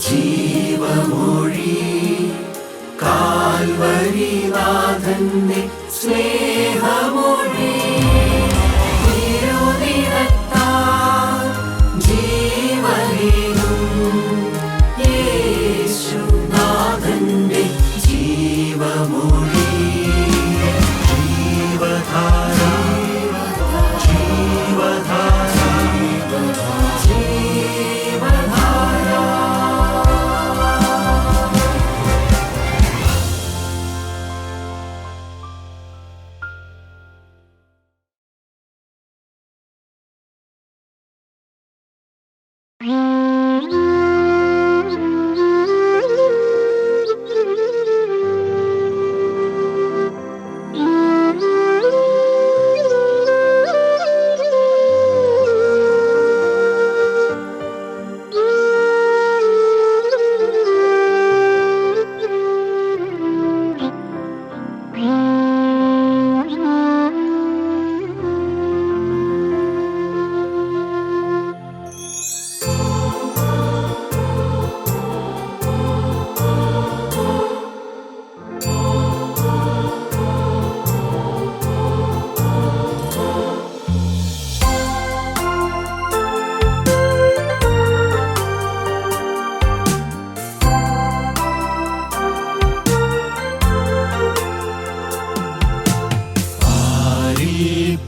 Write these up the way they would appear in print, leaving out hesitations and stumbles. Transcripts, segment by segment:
ജീവമൊഴി കാൽവരിനാഥന്റെ സ്നേഹമൊഴി തിരുനിറത്താൽ ജീവനേകും യേശുനാഥന്റെ ജീവമൊഴി ജീവധാര ജീവധാര ജീവധാര.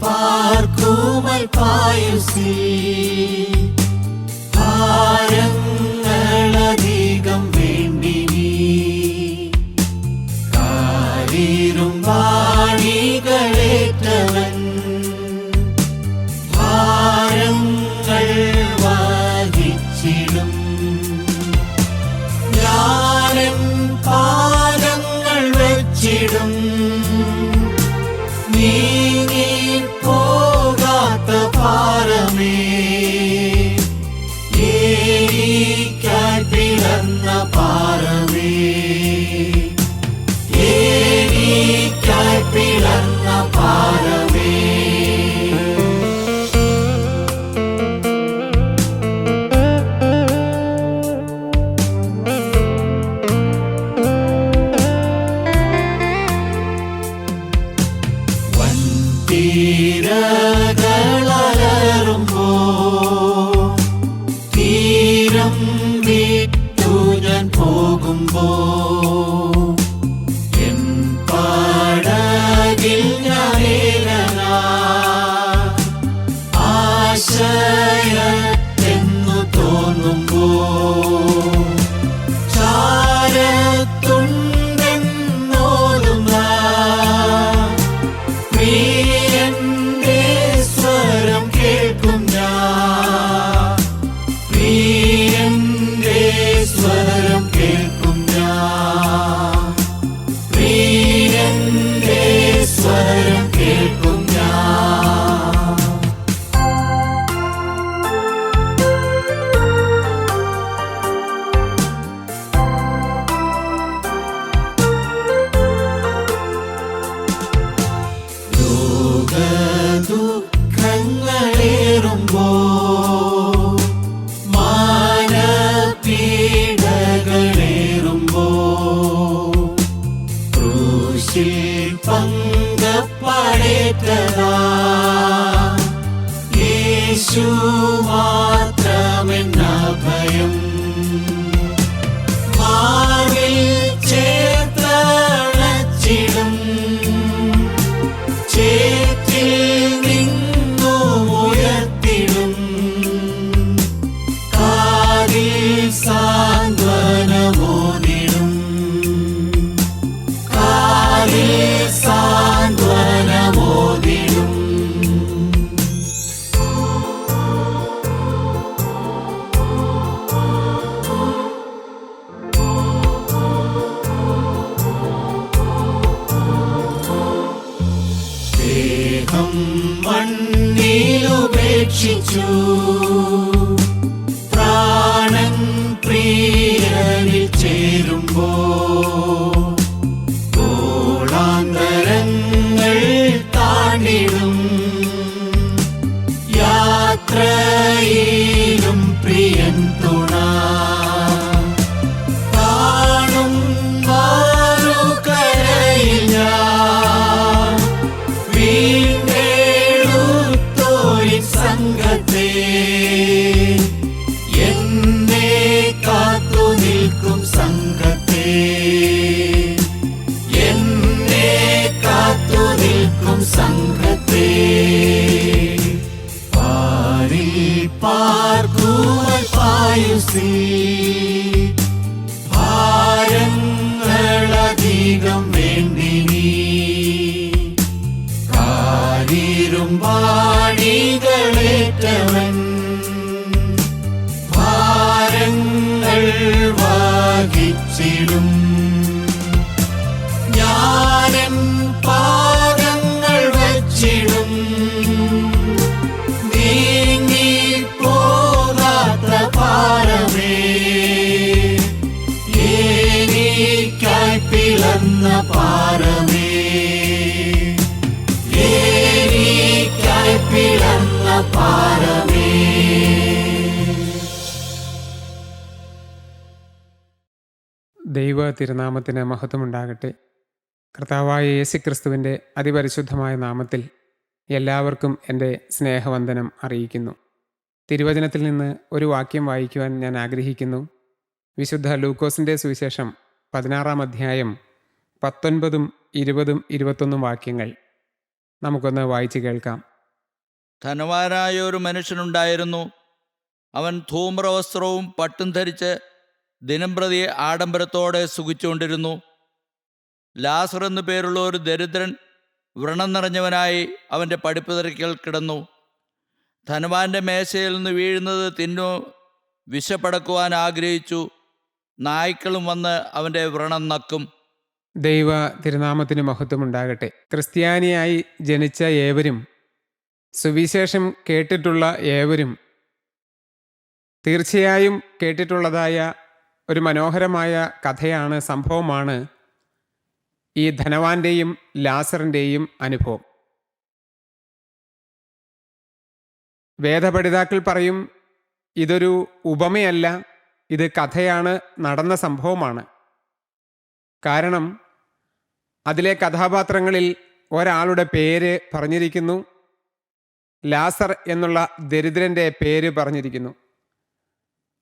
പാർക്കുമൽ പായുസി ഭാരങ്ങളധികം വേണ്ടിനി കാരീരും വാണികളേറ്റവൻ ഭാരങ്ങൾ വഹിച്ചിടും ഞാനെൻ പാദങ്ങൾ വെച്ചിടും നീങ്ങി പോകാത്ത ഭാരമേ ഏരിക്കായി പിളർന്ന ഭാരമേ ഏരിക്കായി പിളർന്ന ഭാരമേ. തീരകളലറുമ്പോ തീരം വിട്ടു ഞാൻ പോകുമ്പോ എൻ പടകിൽ ഞാനേകനാ ആശയത്തെന്നു തോന്നുമ്പോ ചാരത്തുണ്ടെന്നോതുന്ന പ്രിയന്റെ സ്വരം കേൾക്കും ഞാൻ പ്രിയന്റെ സ്വരം കേൾക്കും ഞാൻ പ്രിയന്റെ സ്വരം കേൾക്കും ഞാൻ. ദുഃഖങ്ങളേറുമ്പോ മാനപീഡകളേറുമ്പോ ക്രൂശിൽ പങ്കപ്പടേറ്റതാ യേശു മാത്രമെന്ന ഭയം മാറിൽ ചേർത്തണച്ചിടും ചേറ്റിൽ നിന്നു ഉയർത്തിടും കാതിൽ സാന്ത്വനമോദിടും കാതിൽ സാന്ത്വനമോദിടും. ദേഹം മണ്ണിലുപേക്ഷിച്ചു പ്രാണൻ പ്രിയനിൽ ചേരുമ്പോ ഗോളാന്തരങ്ങൾ താണ്ടിടും യാത്രയിലും പ്രിയൻ തുണ അധികം വേണ്ടി നീ കാരിരുമ്പാണികളേറ്റവൻ ഭാരങ്ങൾ വഹിച്ചിടും ഞാനൻ പാദങ്ങൾ വച്ചിടും നീങ്ങി പോകാത്ത പാറമേ എനിക്കായി പിളർന്ന പാറമേ എനിക്കായി പിളർന്ന പാറമേ. ദൈവ തിരുനാമത്തിന് മഹത്വമുണ്ടാകട്ടെ. കർത്താവായ യേശുക്രിസ്തുവിൻ്റെ അതിപരിശുദ്ധമായ നാമത്തിൽ എല്ലാവർക്കും എൻ്റെ സ്നേഹവന്ദനം അറിയിക്കുന്നു. തിരുവചനത്തിൽ നിന്ന് ഒരു വാക്യം വായിക്കുവാൻ ഞാൻ ആഗ്രഹിക്കുന്നു. വിശുദ്ധ ലൂക്കോസിൻ്റെ സുവിശേഷം 16-ാം അധ്യായം 19, 20, 21 വാക്യങ്ങൾ നമുക്കൊന്ന് വായിച്ചു കേൾക്കാം. ധനവാനായ ഒരു മനുഷ്യനുണ്ടായിരുന്നു. അവൻ ധൂമ്രവസ്ത്രവും പട്ടും ധരിച്ച് ദിനംപ്രതി ആഡംബരത്തോടെ സുഖിച്ചുകൊണ്ടിരുന്നു. ലാസർ എന്നു പേരുള്ള ഒരു ദരിദ്രൻ വ്രണം നിറഞ്ഞവനായി അവൻ്റെ പടിപ്പുതരയ്ക്കൽ കിടന്നു. ധനവാന്റെ മേശയിൽ നിന്ന് വീഴുന്നത് തിന്നു വിശപ്പടക്കുവാൻ ആഗ്രഹിച്ചു. നായ്ക്കളും വന്ന് അവൻ്റെ വ്രണം നക്കും. ദൈവ തിരുനാമത്തിന് മഹത്വമുണ്ടാകട്ടെ. ക്രിസ്ത്യാനിയായി ജനിച്ച ഏവരും, സുവിശേഷം കേട്ടിട്ടുള്ള ഏവരും തീർച്ചയായും കേട്ടിട്ടുള്ളതായ ഒരു മനോഹരമായ കഥയാണ്, സംഭവമാണ് ഈ ധനവാന്റെയും ലാസറിൻ്റെയും അനുഭവം. വേദപഠിതാക്കൾ പറയും ഇതൊരു ഉപമയല്ല, ഇത് കഥയാണ്, നടന്ന സംഭവമാണ്. കാരണം അതിലെ കഥാപാത്രങ്ങളിൽ ഒരാളുടെ പേര് പറഞ്ഞിരിക്കുന്നു, ലാസർ എന്നുള്ള ദരിദ്രൻ്റെ പേര് പറഞ്ഞിരിക്കുന്നു.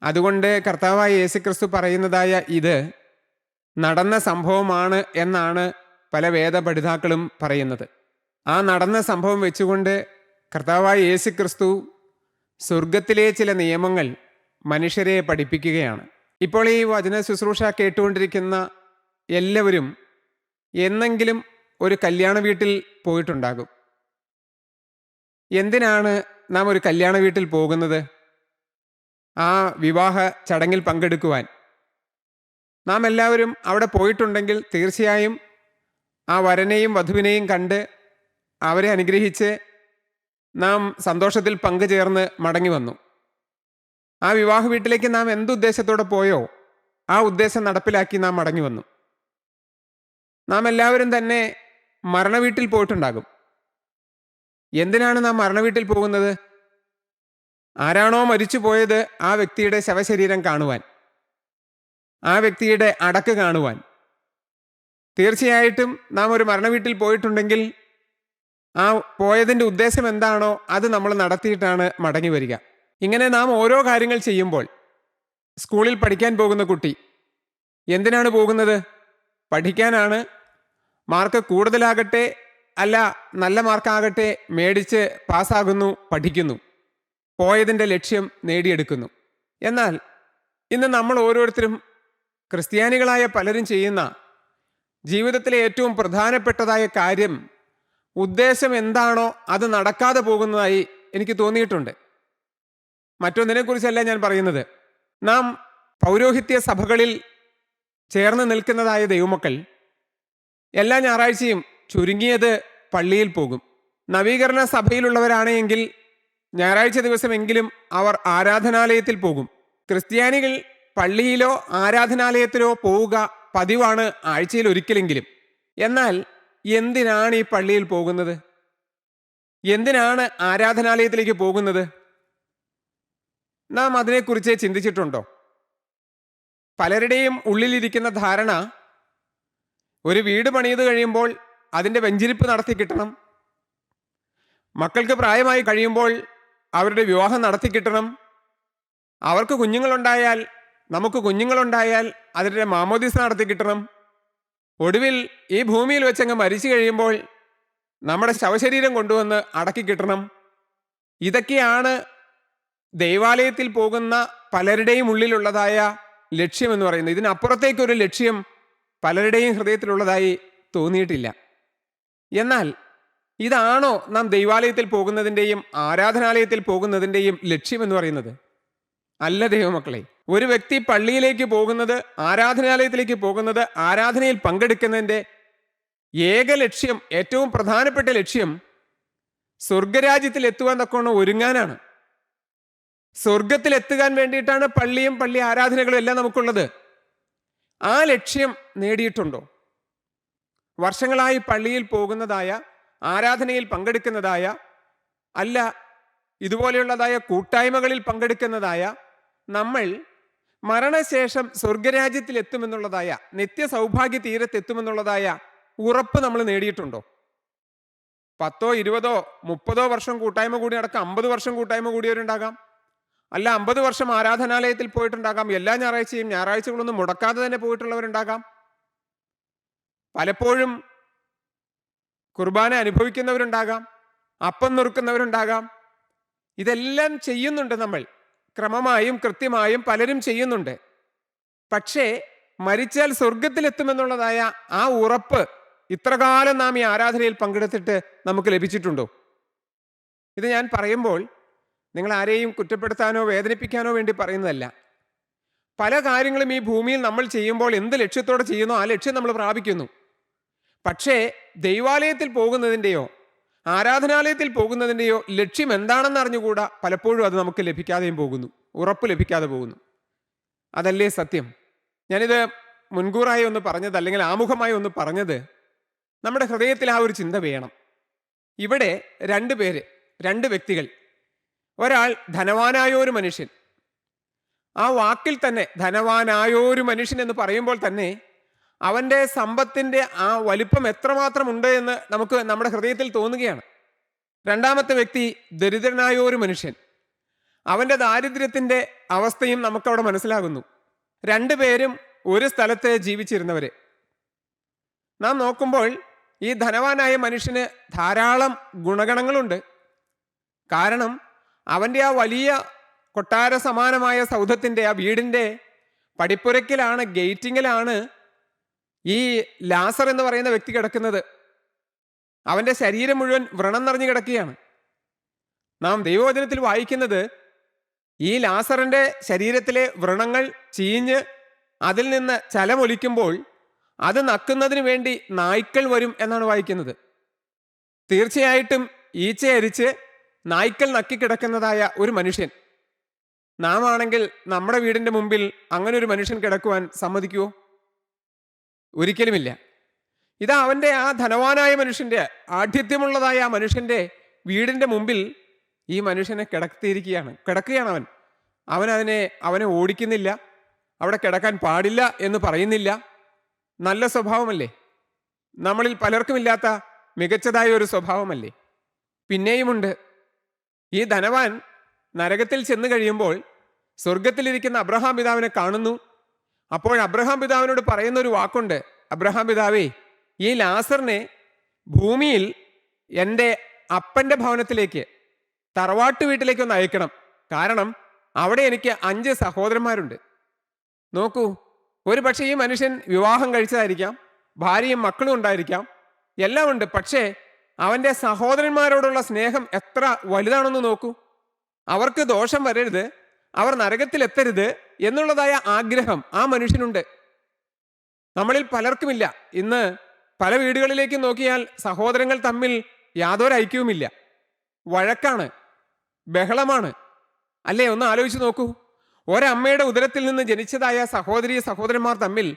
അതുകൊണ്ട് കർത്താവായ യേശുക്രിസ്തു പറയുന്നതായ ഇത് നടന്ന സംഭവമാണ് എന്നാണ് പല വേദപഠിതാക്കളും പറയുന്നത്. ആ നടന്ന സംഭവം വെച്ചുകൊണ്ട് കർത്താവായ യേശുക്രിസ്തു സ്വർഗത്തിലെ ചില നിയമങ്ങൾ മനുഷ്യരെ പഠിപ്പിക്കുകയാണ്. ഇപ്പോൾ ഈ വചന ശുശ്രൂഷ കേട്ടുകൊണ്ടിരിക്കുന്ന എല്ലാവരും എന്നെങ്കിലും ഒരു കല്യാണ വീട്ടിൽ പോയിട്ടുണ്ടാകും. എന്തിനാണ് നാം ഒരു കല്യാണ വീട്ടിൽ പോകുന്നത്? ആ വിവാഹ ചടങ്ങിൽ പങ്കെടുക്കുവാൻ. നാം എല്ലാവരും അവിടെ പോയിട്ടുണ്ടെങ്കിൽ തീർച്ചയായും ആ വരനെയും വധുവിനെയും കണ്ട് അവരെ അനുഗ്രഹിച്ച് നാം സന്തോഷത്തിൽ പങ്കുചേർന്ന് മടങ്ങി വന്നു. ആ വിവാഹ വീട്ടിലേക്ക് നാം എന്തുദ്ദേശത്തോടെ പോയോ ആ ഉദ്ദേശം നടപ്പിലാക്കി നാം മടങ്ങി വന്നു. നാം എല്ലാവരും തന്നെ മരണവീട്ടിൽ പോയിട്ടുണ്ടാകും. എന്തിനാണ് നാം മരണവീട്ടിൽ പോകുന്നത്? ആരാണോ മരിച്ചു പോയത് ആ വ്യക്തിയുടെ ശവശരീരം കാണുവാൻ, ആ വ്യക്തിയുടെ അടക്ക് കാണുവാൻ. തീർച്ചയായിട്ടും നാം ഒരു മരണവീട്ടിൽ പോയിട്ടുണ്ടെങ്കിൽ ആ പോയതിൻ്റെ ഉദ്ദേശം എന്താണോ അത് നമ്മൾ നടത്തിയിട്ടാണ് മടങ്ങി വരിക. ഇങ്ങനെ നാം ഓരോ കാര്യങ്ങൾ ചെയ്യുമ്പോൾ, സ്കൂളിൽ പഠിക്കാൻ പോകുന്ന കുട്ടി എന്തിനാണ് പോകുന്നത്? പഠിക്കാനാണ്. മാർക്ക് കൂടുതലാകട്ടെ അല്ല നല്ല മാർക്കാകട്ടെ മേടിച്ച് പാസ്സാകുന്നു, പഠിക്കുന്നു, പോയതിൻ്റെ ലക്ഷ്യം നേടിയെടുക്കുന്നു. എന്നാൽ ഇന്ന് നമ്മൾ ഓരോരുത്തരും, ക്രിസ്ത്യാനികളായ പലരും ചെയ്യുന്ന ജീവിതത്തിലെ ഏറ്റവും പ്രധാനപ്പെട്ടതായ കാര്യം, ഉദ്ദേശം എന്താണോ അത് നടക്കാതെ പോകുന്നതായി എനിക്ക് തോന്നിയിട്ടുണ്ട്. മറ്റൊന്നിനെക്കുറിച്ചല്ല ഞാൻ പറയുന്നത്. നാം പൗരോഹിത്യ സഭകളിൽ ചേർന്ന് നിൽക്കുന്നതായ ദൈവമക്കൾ എല്ലാ ഞായറാഴ്ചയും ചുരുങ്ങിയത് പള്ളിയിൽ പോകും. നവീകരണ സഭയിലുള്ളവരാണെങ്കിൽ ഞായറാഴ്ച ദിവസമെങ്കിലും അവർ ആരാധനാലയത്തിൽ പോകും. ക്രിസ്ത്യാനികൾ പള്ളിയിലോ ആരാധനാലയത്തിലോ പോവുക പതിവാണ്, ആഴ്ചയിൽ ഒരിക്കലെങ്കിലും. എന്നാൽ എന്തിനാണ് ഈ പള്ളിയിൽ പോകുന്നത്? എന്തിനാണ് ആരാധനാലയത്തിലേക്ക് പോകുന്നത്? നാം അതിനെക്കുറിച്ച് ചിന്തിച്ചിട്ടുണ്ടോ? പലരുടെയും ഉള്ളിലിരിക്കുന്ന ധാരണ, ഒരു വീട് പണിത് കഴിയുമ്പോൾ അതിൻ്റെ വെഞ്ചിരിപ്പ് നടത്തി കിട്ടണം, മക്കൾക്ക് പ്രായമായി കഴിയുമ്പോൾ അവരുടെ വിവാഹം നടത്തി കിട്ടണം, അവർക്ക് കുഞ്ഞുങ്ങളുണ്ടായാൽ, നമുക്ക് കുഞ്ഞുങ്ങളുണ്ടായാൽ അതിൻ്റെ മാമോദീസ നടത്തി കിട്ടണം, ഒടുവിൽ ഈ ഭൂമിയിൽ വെച്ചങ്ങ് മരിച്ചു കഴിയുമ്പോൾ നമ്മുടെ ശവശരീരം കൊണ്ടുവന്ന് അടക്കി കിട്ടണം. ഇതൊക്കെയാണ് ദൈവാലയത്തിൽ പോകുന്ന പലരുടെയും ഉള്ളിലുള്ളതായ ലക്ഷ്യമെന്ന് പറയുന്നത്. ഇതിനപ്പുറത്തേക്കൊരു ലക്ഷ്യം പലരുടെയും ഹൃദയത്തിലുള്ളതായി തോന്നിയിട്ടില്ല. എന്നാൽ ഇതാണോ നാം ദൈവാലയത്തിൽ പോകുന്നതിൻ്റെയും ആരാധനാലയത്തിൽ പോകുന്നതിൻ്റെയും ലക്ഷ്യമെന്ന് പറയുന്നത്? അല്ല ദൈവമക്കളെ. ഒരു വ്യക്തി പള്ളിയിലേക്ക് പോകുന്നത്, ആരാധനാലയത്തിലേക്ക് പോകുന്നത്, ആരാധനയിൽ പങ്കെടുക്കുന്നതിൻ്റെ ഏക ലക്ഷ്യം, ഏറ്റവും പ്രധാനപ്പെട്ട ലക്ഷ്യം സ്വർഗരാജ്യത്തിൽ എത്തുവാൻ തക്കവണ്ണം ഒരുങ്ങാനാണ്. സ്വർഗത്തിലെത്തുവാൻ വേണ്ടിയിട്ടാണ് പള്ളിയും പള്ളി ആരാധനകളും എല്ലാം നമുക്കുള്ളത്. ആ ലക്ഷ്യം നേടിയിട്ടുണ്ടോ? വർഷങ്ങളായി പള്ളിയിൽ പോകുന്നതായ, ആരാധനയിൽ പങ്കെടുക്കുന്നതായ, അല്ല ഇതുപോലെയുള്ളതായ കൂട്ടായ്മകളിൽ പങ്കെടുക്കുന്നതായ നമ്മൾ മരണശേഷം സ്വർഗരാജ്യത്തിൽ എത്തുമെന്നുള്ളതായ, നിത്യ സൗഭാഗ്യ തീരത്തെത്തുമെന്നുള്ളതായ ഉറപ്പ് നമ്മൾ നേടിയിട്ടുണ്ടോ? 10, 20, 30 വർഷം കൂട്ടായ്മ കൂടി നടക്കാം. 50 വർഷം കൂട്ടായ്മ കൂടിയവരുണ്ടാകാം. അല്ല 50 വർഷം ആരാധനാലയത്തിൽ പോയിട്ടുണ്ടാകാം. എല്ലാ ഞായറാഴ്ചയും ഞായറാഴ്ചകളൊന്നും മുടക്കാതെ തന്നെ പോയിട്ടുള്ളവരുണ്ടാകാം. പലപ്പോഴും കുർബാന അനുഭവിക്കുന്നവരുണ്ടാകാം. അപ്പം നുറുക്കുന്നവരുണ്ടാകാം. ഇതെല്ലാം ചെയ്യുന്നുണ്ട് നമ്മൾ. ക്രമമായും കൃത്യമായും പലരും ചെയ്യുന്നുണ്ട്. പക്ഷേ മരിച്ചാൽ സ്വർഗത്തിലെത്തുമെന്നുള്ളതായ ആ ഉറപ്പ് ഇത്രകാലം നാം ഈ ആരാധനയിൽ പങ്കെടുത്തിട്ട് നമുക്ക് ലഭിച്ചിട്ടുണ്ടോ? ഇത് ഞാൻ പറയുമ്പോൾ നിങ്ങൾ ആരെയും കുറ്റപ്പെടുത്താനോ വേദനിപ്പിക്കാനോ വേണ്ടി പറയുന്നതല്ല. പല കാര്യങ്ങളും ഈ ഭൂമിയിൽ നമ്മൾ ചെയ്യുമ്പോൾ എന്ത് ലക്ഷ്യത്തോടെ ചെയ്യുന്നോ ആ ലക്ഷ്യം നമ്മൾ പ്രാപിക്കുന്നു. പക്ഷേ ദൈവാലയത്തിൽ പോകുന്നതിൻ്റെയോ ആരാധനാലയത്തിൽ പോകുന്നതിൻ്റെയോ ലക്ഷ്യം എന്താണെന്ന് അറിഞ്ഞുകൂടാ. പലപ്പോഴും അത് നമുക്ക് ലഭിക്കാതെയും പോകുന്നു, ഉറപ്പ് ലഭിക്കാതെ പോകുന്നു. അതല്ലേ സത്യം? ഞാനിത് മുൻകൂറായി ഒന്ന് പറഞ്ഞത്, അല്ലെങ്കിൽ ആമുഖമായി ഒന്ന് പറഞ്ഞത്, നമ്മുടെ ഹൃദയത്തിൽ ആ ഒരു ചിന്ത വേണം. ഇവിടെ രണ്ട് വ്യക്തികൾ. ഒരാൾ ധനവാനായൊരു മനുഷ്യൻ. ആ വാക്കിൽ തന്നെ ധനവാനായൊരു മനുഷ്യൻ എന്ന് പറയുമ്പോൾ തന്നെ അവൻ്റെ സമ്പത്തിൻ്റെ ആ വലിപ്പം എത്രമാത്രം ഉണ്ട് എന്ന് നമുക്ക് നമ്മുടെ ഹൃദയത്തിൽ തോന്നുകയാണ്. രണ്ടാമത്തെ വ്യക്തി ദരിദ്രനായൊരു മനുഷ്യൻ. അവൻ്റെ ദാരിദ്ര്യത്തിൻ്റെ അവസ്ഥയും നമുക്കവിടെ മനസ്സിലാകുന്നു. രണ്ടുപേരും ഒരു സ്ഥലത്ത് ജീവിച്ചിരുന്നവര്. നാം നോക്കുമ്പോൾ ഈ ധനവാനായ മനുഷ്യന് ധാരാളം ഗുണഗണങ്ങളുണ്ട്. കാരണം അവൻ്റെ ആ വലിയ കൊട്ടാര സമാനമായ സൗധത്തിൻ്റെ, ആ വീടിൻ്റെ പടിപ്പുരക്കിലാണ്, ഗേറ്റിങ്ങിലാണ് ഈ ലാസർ എന്ന് പറയുന്ന വ്യക്തി കിടക്കുന്നത്. അവൻ്റെ ശരീരം മുഴുവൻ വ്രണം നിറഞ്ഞു കിടക്കുകയാണ്. നാം ദൈവവചനത്തിൽ വായിക്കുന്നത് ഈ ലാസറിൻ്റെ ശരീരത്തിലെ വ്രണങ്ങൾ ചീഞ്ഞ് അതിൽ നിന്ന് ചലമൊലിക്കുമ്പോൾ അത് നക്കുന്നതിന് വേണ്ടി നായ്ക്കൾ വരും എന്നാണ് വായിക്കുന്നത്. തീർച്ചയായിട്ടും ഈച്ചയരിച്ച് നായ്ക്കൾ നക്കിക്കിടക്കുന്നതായ ഒരു മനുഷ്യൻ. നാം ആണെങ്കിൽ നമ്മുടെ വീടിൻ്റെ മുമ്പിൽ അങ്ങനെ ഒരു മനുഷ്യൻ കിടക്കുവാൻ സമ്മതിക്കുമോ? ഒരിക്കലുമില്ല. ഇതാ അവൻ്റെ ആ ധനവാനായ മനുഷ്യൻ്റെ, ആഢ്യത്യമുള്ളതായ ആ മനുഷ്യൻ്റെ വീടിൻ്റെ മുമ്പിൽ ഈ മനുഷ്യനെ കിടക്കുകയാണ് അവനെ ഓടിക്കുന്നില്ല, അവിടെ കിടക്കാൻ പാടില്ല എന്ന് പറയുന്നില്ല. നല്ല സ്വഭാവമല്ലേ? നമ്മളിൽ പലർക്കുമില്ലാത്ത മികച്ചതായ ഒരു സ്വഭാവമല്ലേ? പിന്നെയുമുണ്ട്, ഈ ധനവാൻ നരകത്തിൽ ചെന്ന് കഴിയുമ്പോൾ സ്വർഗത്തിലിരിക്കുന്ന അബ്രഹാം പിതാവിനെ കാണുന്നു. അപ്പോൾ അബ്രഹാം പിതാവിനോട് പറയുന്ന ഒരു വാക്കുണ്ട്. അബ്രഹാം പിതാവേ, ഈ ലാസറിനെ ഭൂമിയിൽ എൻ്റെ അപ്പൻ്റെ ഭവനത്തിലേക്ക്, തറവാട്ട് വീട്ടിലേക്ക് ഒന്ന് അയക്കണം. കാരണം അവിടെ എനിക്ക് 5 സഹോദരന്മാരുണ്ട്. നോക്കൂ, ഒരു പക്ഷേ ഈ മനുഷ്യൻ വിവാഹം കഴിച്ചതായിരിക്കാം, ഭാര്യയും മക്കളും ഉണ്ടായിരിക്കാം, എല്ലാം ഉണ്ട്. പക്ഷേ അവൻ്റെ സഹോദരന്മാരോടുള്ള സ്നേഹം എത്ര വലുതാണെന്ന് നോക്കൂ. അവർക്ക് ദോഷം വരരുത്, അവർ നരകത്തിലെത്തരുത് എന്നുള്ളതായ ആഗ്രഹം ആ മനുഷ്യനുണ്ട്. നമ്മളിൽ പലർക്കുമില്ല. ഇന്ന് പല വീടുകളിലേക്ക് നോക്കിയാൽ സഹോദരങ്ങൾ തമ്മിൽ യാതൊരു ഐക്യവുമില്ല. വഴക്കാണ്, ബഹളമാണ്. അല്ലേ? ഒന്ന് ആലോചിച്ച് നോക്കൂ. ഒരമ്മയുടെ ഉദരത്തിൽ നിന്ന് ജനിച്ചതായ സഹോദരന്മാർ തമ്മിൽ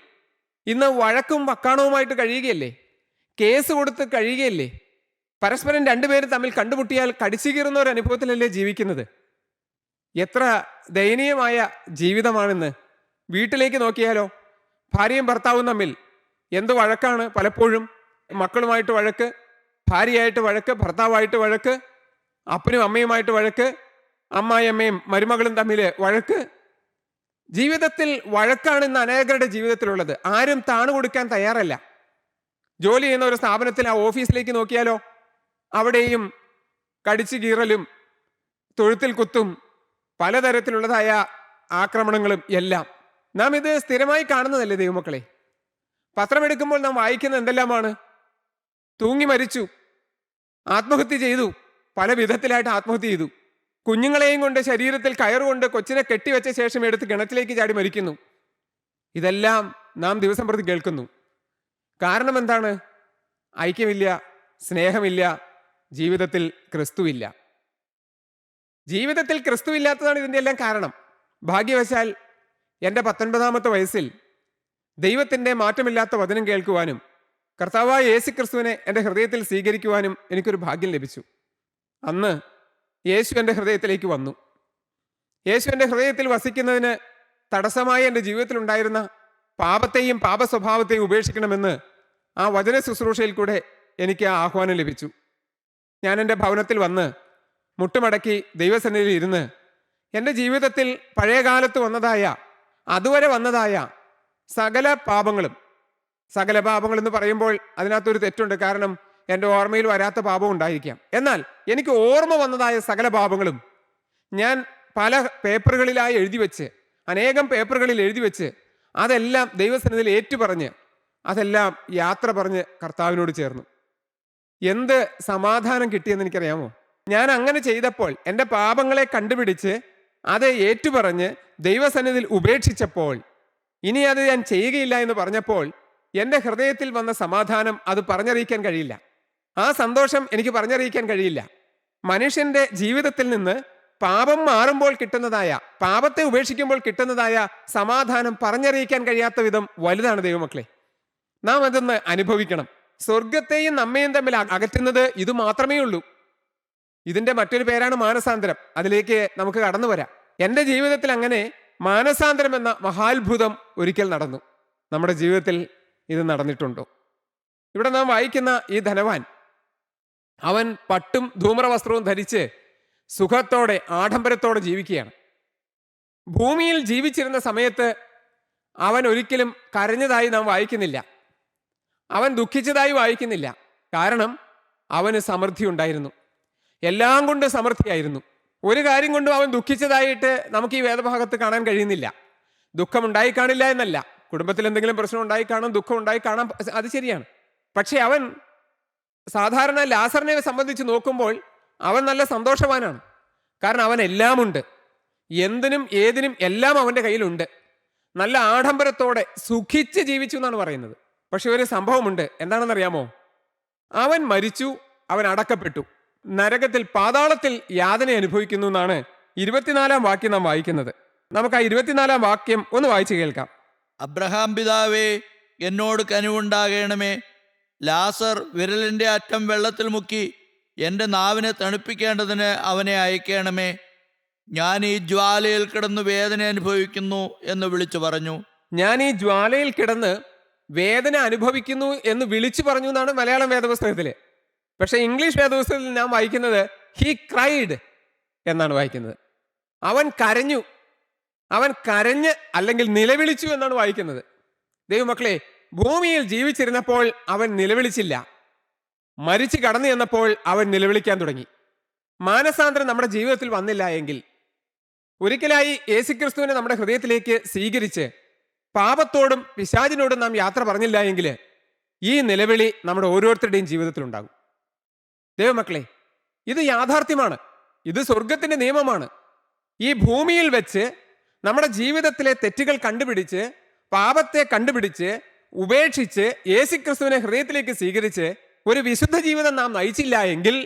ഇന്ന് വഴക്കും വക്കാണവുമായിട്ട് കഴിയുകയല്ലേ? കേസ് കൊടുത്ത് കഴിയുകയല്ലേ? പരസ്പരം രണ്ടുപേരും തമ്മിൽ കണ്ടുമുട്ടിയാൽ കടിച്ചു കീറുന്ന ഒരു അനുഭവത്തിലല്ലേ ജീവിക്കുന്നത്? എത്ര ദയനീയമായ ജീവിതമാണെന്ന്. വീട്ടിലേക്ക് നോക്കിയാലോ, ഭാര്യയും ഭർത്താവും തമ്മിൽ എന്ത് വഴക്കാണ് പലപ്പോഴും. മക്കളുമായിട്ട് വഴക്ക്, ഭാര്യയായിട്ട് വഴക്ക്, ഭർത്താവായിട്ട് വഴക്ക്, അപ്പനും അമ്മയുമായിട്ട് വഴക്ക്, അമ്മായിയമ്മയും മരുമകളും തമ്മിൽ വഴക്ക്. ജീവിതത്തിൽ വഴക്കാണ് ഇന്ന് അനേകരുടെ ജീവിതത്തിലുള്ളത്. ആരും താണുകൊടുക്കാൻ തയ്യാറല്ല. ജോലി ചെയ്യുന്ന ഒരു സ്ഥാപനത്തിൽ ആ ഓഫീസിലേക്ക് നോക്കിയാലോ, അവിടെയും കടിച്ചു കീറലും തൊഴുത്തിൽ കുത്തും പലതരത്തിലുള്ളതായ ആക്രമണങ്ങളും എല്ലാം നാം ഇത് സ്ഥിരമായി കാണുന്നതല്ലേ ദൈവമക്കളെ? പത്രമെടുക്കുമ്പോൾ നാം വായിക്കുന്ന എന്തെല്ലാമാണ്? തൂങ്ങി മരിച്ചു, ആത്മഹത്യ ചെയ്തു, പല വിധത്തിലായിട്ട് ആത്മഹത്യ ചെയ്തു. കുഞ്ഞുങ്ങളെയും കൊണ്ട് ശരീരത്തിൽ കയറുകൊണ്ട് കൊച്ചിനെ കെട്ടിവെച്ച ശേഷം എടുത്ത് കിണറ്റിലേക്ക് ചാടി മരിക്കുന്നു. ഇതെല്ലാം നാം ദിവസം പ്രതി കേൾക്കുന്നു. കാരണം എന്താണ്? ഐക്യമില്ല, സ്നേഹമില്ല, ജീവിതത്തിൽ ക്രിസ്തുവില്ല. ജീവിതത്തിൽ ക്രിസ്തുവില്ലാത്തതാണ് ഇതിൻ്റെ എല്ലാം കാരണം. ഭാഗ്യവശാൽ എൻ്റെ 19-ാമത്തെ വയസ്സിൽ ദൈവത്തിൻ്റെ മാറ്റമില്ലാത്ത വചനം കേൾക്കുവാനും കർത്താവായ യേശു ക്രിസ്തുവിനെ എൻ്റെ ഹൃദയത്തിൽ സ്വീകരിക്കുവാനും എനിക്കൊരു ഭാഗ്യം ലഭിച്ചു. അന്ന് യേശു എൻ്റെ ഹൃദയത്തിലേക്ക് വന്നു. യേശു എൻ്റെ ഹൃദയത്തിൽ വസിക്കുന്നതിന് തടസ്സമായി എൻ്റെ ജീവിതത്തിലുണ്ടായിരുന്ന പാപത്തെയും പാപസ്വഭാവത്തെയും ഉപേക്ഷിക്കണമെന്ന് ആ വചന ശുശ്രൂഷയിൽ കൂടെ എനിക്ക് ആ ആഹ്വാനം ലഭിച്ചു. ഞാൻ എൻ്റെ ഭവനത്തിൽ വന്ന് മുട്ടുമടക്കി ദൈവസന്നിധിയിൽ ഇരുന്ന് എൻ്റെ ജീവിതത്തിൽ പഴയകാലത്ത് വന്നതായ, അതുവരെ വന്നതായ സകല പാപങ്ങളും എന്ന് പറയുമ്പോൾ അതിനകത്തൊരു തെറ്റുണ്ട്. കാരണം എൻ്റെ ഓർമ്മയിൽ വരാത്ത പാപം ഉണ്ടായിരിക്കാം. എന്നാൽ എനിക്ക് ഓർമ്മ വന്നതായ സകല പാപങ്ങളും ഞാൻ പല പേപ്പറുകളിലായി എഴുതി വെച്ച്, അനേകം പേപ്പറുകളിൽ എഴുതി വെച്ച്, അതെല്ലാം ദൈവസന്നിധിയിൽ ഏറ്റുപറഞ്ഞ്, അതെല്ലാം യാത്ര പറഞ്ഞ് കർത്താവിനോട് ചേർന്നു. എന്ത് സമാധാനം കിട്ടിയെന്ന് എനിക്കറിയാമോ? ഞാൻ അങ്ങനെ ചെയ്തപ്പോൾ, എൻ്റെ പാപങ്ങളെ കണ്ടുപിടിച്ച് അത് ഏറ്റുപറഞ്ഞ് ദൈവസന്നിധിയിൽ ഉപേക്ഷിച്ചപ്പോൾ, ഇനി അത് ഞാൻ ചെയ്യുകയില്ല എന്ന് പറഞ്ഞപ്പോൾ എൻ്റെ ഹൃദയത്തിൽ വന്ന സമാധാനം അത് പറഞ്ഞറിയിക്കാൻ കഴിയില്ല. ആ സന്തോഷം എനിക്ക് പറഞ്ഞറിയിക്കാൻ കഴിയില്ല. മനുഷ്യൻ്റെ ജീവിതത്തിൽ നിന്ന് പാപം മാറുമ്പോൾ കിട്ടുന്നതായ, പാപത്തെ ഉപേക്ഷിക്കുമ്പോൾ കിട്ടുന്നതായ സമാധാനം പറഞ്ഞറിയിക്കാൻ കഴിയാത്ത വിധം വലുതാണ് ദൈവമക്കളെ. നാം അതൊന്ന് അനുഭവിക്കണം. സ്വർഗത്തെയും നമ്മയും തമ്മിൽ അകറ്റുന്നത് ഇത് മാത്രമേ ഉള്ളൂ. ഇതിന്റെ മറ്റൊരു പേരാണ് മാനസാന്തരം. അതിലേക്ക് നമുക്ക് കടന്നു വരാം. എൻ്റെ ജീവിതത്തിൽ അങ്ങനെ മാനസാന്തരം എന്ന മഹാത്ഭുതം ഒരിക്കൽ നടന്നു. നമ്മുടെ ജീവിതത്തിൽ ഇത് നടന്നിട്ടുണ്ടോ? ഇവിടെ നാം വായിക്കുന്ന ഈ ധനവാൻ, അവൻ പട്ടും ധൂമ്രവസ്ത്രവും ധരിച്ച് സുഖത്തോടെ ആഡംബരത്തോടെ ജീവിക്കുകയാണ്. ഭൂമിയിൽ ജീവിച്ചിരുന്ന സമയത്ത് അവൻ ഒരിക്കലും കരഞ്ഞതായി നാം വായിക്കുന്നില്ല. അവൻ ദുഃഖിച്ചതായി വായിക്കുന്നില്ല. കാരണം അവന് സമൃദ്ധി ഉണ്ടായിരുന്നു. എല്ലാം കൊണ്ട് സമൃദ്ധിയായിരുന്നു. ഒരു കാര്യം കൊണ്ടും അവൻ ദുഃഖിച്ചതായിട്ട് നമുക്ക് ഈ വേദഭാഗത്ത് കാണാൻ കഴിയുന്നില്ല. ദുഃഖമുണ്ടായി കാണില്ല എന്നല്ല, കുടുംബത്തിൽ എന്തെങ്കിലും പ്രശ്നം ഉണ്ടായി കാണും, ദുഃഖം ഉണ്ടായി കാണാം, അത് ശരിയാണ്. പക്ഷെ അവൻ സാധാരണ ലാസറിനെ സംബന്ധിച്ച് നോക്കുമ്പോൾ അവൻ നല്ല സന്തോഷവാനാണ്. കാരണം അവൻ എല്ലാം ഉണ്ട്, എന്തിനും ഏതിനും എല്ലാം അവൻ്റെ കയ്യിലുണ്ട്. നല്ല ആഡംബരത്തോടെ സുഖിച്ച് ജീവിച്ചു എന്നാണ് പറയുന്നത്. പക്ഷെ ഒരു സംഭവമുണ്ട്. എന്താണെന്നറിയാമോ? അവൻ മരിച്ചു, അവൻ അടക്കപ്പെട്ടു, നരകത്തിൽ പാതാളത്തിൽ യാതന അനുഭവിക്കുന്നു എന്നാണ് 24-ാം വാക്യം നാം വായിക്കുന്നത്. നമുക്ക് ആ 24-ാം വാക്യം ഒന്ന് വായിച്ചു കേൾക്കാം. അബ്രഹാം പിതാവേ, എന്നോട് കനിവുണ്ടാകണമേ. ലാസർ വിരലിൻ്റെ അറ്റം വെള്ളത്തിൽ മുക്കി എൻ്റെ നാവിനെ തണുപ്പിക്കേണ്ടതിന് അവനെ അയക്കണമേ. ഞാൻ ഈ ജ്വാലയിൽ കിടന്ന് വേദന അനുഭവിക്കുന്നു എന്ന് വിളിച്ചു പറഞ്ഞു. ഞാൻ ഈ ജ്വാലയിൽ കിടന്ന് വേദന അനുഭവിക്കുന്നു എന്ന് വിളിച്ചു പറഞ്ഞു എന്നാണ് മലയാളം വേദപുസ്തകത്തില്. പക്ഷെ ഇംഗ്ലീഷ് വേദപുസ്തകത്തിൽ നാം വായിക്കുന്നത് ഹി ക്രൈഡ് എന്നാണ് വായിക്കുന്നത്. അവൻ കരഞ്ഞു, അവൻ കരഞ്ഞ് അല്ലെങ്കിൽ നിലവിളിച്ചു എന്നാണ് വായിക്കുന്നത്. ദൈവമക്കളെ, ഭൂമിയിൽ ജീവിച്ചിരുന്നപ്പോൾ അവൻ നിലവിളിച്ചില്ല. മരിച്ചു കടന്നു ചെന്നപ്പോൾ അവൻ നിലവിളിക്കാൻ തുടങ്ങി. മാനസാന്തരം നമ്മുടെ ജീവിതത്തിൽ വന്നില്ല എങ്കിൽ, ഒരിക്കലായി യേശുക്രിസ്തുവിനെ നമ്മുടെ ഹൃദയത്തിലേക്ക് സ്വീകരിച്ച് പാപത്തോടും പിശാചിനോടും നാം യാത്ര പറഞ്ഞില്ല എങ്കിൽ ഈ നിലവിളി നമ്മുടെ ഓരോരുത്തരുടെയും ജീവിതത്തിൽ ഉണ്ടാകും. ദൈവമക്കളെ, ഇത് യാഥാർത്ഥ്യമാണ്. ഇത് സ്വർഗത്തിന്റെ നിയമമാണ്. ഈ ഭൂമിയിൽ വെച്ച് നമ്മുടെ ജീവിതത്തിലെ തെറ്റുകൾ കണ്ടുപിടിച്ച്, പാപത്തെ കണ്ടുപിടിച്ച് ഉപേക്ഷിച്ച് യേശുക്രിസ്തുവിനെ ഹൃദയത്തിലേക്ക് സ്വീകരിച്ച് ഒരു വിശുദ്ധ ജീവിതം നാം നയിച്ചില്ല എങ്കിൽ